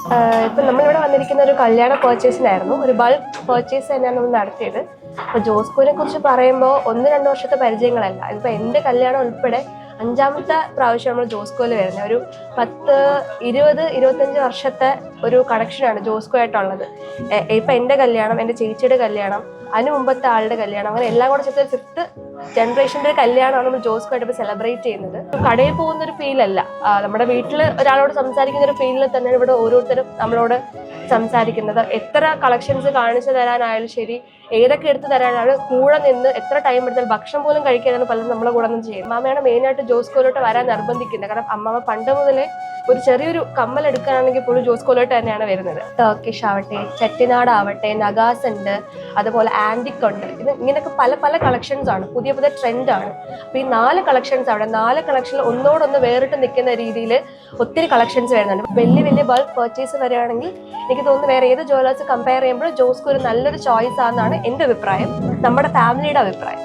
ഇപ്പം നമ്മളിവിടെ വന്നിരിക്കുന്ന ഒരു കല്യാണ പർച്ചേസിനായിരുന്നു, ഒരു ബൾക്ക് പർച്ചേസ് തന്നെയാണ് നമ്മൾ നടത്തിയത്. അപ്പോൾ ജോസ്കോനെ കുറിച്ച് പറയുമ്പോൾ 1-2 വർഷത്തെ പരിചയങ്ങളല്ല, ഇതിപ്പോൾ എൻ്റെ കല്യാണം ഉൾപ്പെടെ 5-ാമത്തെ പ്രാവശ്യം നമ്മൾ ജോസ്കോയിൽ വരുന്നത്. ഒരു 10-20-25 വർഷത്തെ ഒരു കണക്ഷനാണ് ജോസ്കോ ആയിട്ടുള്ളത്. ഇപ്പം എൻ്റെ കല്യാണം, എൻ്റെ ചേച്ചിയുടെ കല്യാണം, അതിന് മുമ്പത്തെ ആളുടെ കല്യാണം, അങ്ങനെ എല്ലാം കൂടെ ചേർത്ത് 5th ജനറേഷൻ്റെ ഒരു കല്യാണമാണ് നമ്മൾ ജോസ്കോ ആയിട്ട് ഇപ്പോൾ സെലിബ്രേറ്റ് ചെയ്യുന്നത്. കടയിൽ പോകുന്നൊരു ഫീലല്ല, നമ്മുടെ വീട്ടിൽ ഒരാളോട് സംസാരിക്കുന്ന ഒരു ഫീലിൽ തന്നെയാണ് ഇവിടെ ഓരോരുത്തരും നമ്മളോട് സംസാരിക്കുന്നത്. എത്ര കളക്ഷൻസ് കാണിച്ചു തരാനായാലും ശരി, ഏതൊക്കെ എടുത്ത് തരാനാണ് കൂടെ നിന്ന് എത്ര ടൈം എടുത്താൽ ഭക്ഷണം പോലും കഴിക്കാനാണ് പലരും നമ്മളെ കൂടെ ഒന്നും ചെയ്യും. അമ്മയാണ് മെയിനായിട്ട് ജോസ്കോയിലോട്ട് വരാൻ നിർബന്ധിക്കുന്നത്. കാരണം അമ്മ പണ്ട് മുതലേ ഒരു ചെറിയൊരു കമ്മൽ എടുക്കാനാണെങ്കിൽ പോലും ജോസ്കോയിലോട്ട് തന്നെയാണ് വരുന്നത്. ടർക്കിഷ് ആവട്ടെ, ചെട്ടിനാട് ആവട്ടെ, നഗാസ് ഉണ്ട്, അതുപോലെ ആൻറ്റിക് ഉണ്ട്. ഇങ്ങനെയൊക്കെ പല പല കളക്ഷൻസ് ആണ്, പുതിയ പുതിയ ട്രെൻഡാണ്. അപ്പോൾ ഈ 4 കളക്ഷൻസ് അവിടെ 4 കളക്ഷനിൽ ഒന്നോടൊന്ന് വേറിട്ട് നിൽക്കുന്ന രീതിയിൽ ഒത്തിരി കളക്ഷൻസ് വരുന്നുണ്ട്. വലിയ വലിയ ബൾക്ക് പർച്ചേസ് വരികയാണെങ്കിൽ എനിക്ക് തോന്നുന്നു വേറെ ഏത് ജ്വല്ലേഴ്സ് കമ്പയർ ചെയ്യുമ്പോൾ ജോസ്കോ ഒരു നല്ലൊരു ചോയ്സ് ആണെന്നാണ് എൻ്റെ അഭിപ്രായം, നമ്മുടെ ഫാമിലിയുടെ അഭിപ്രായം.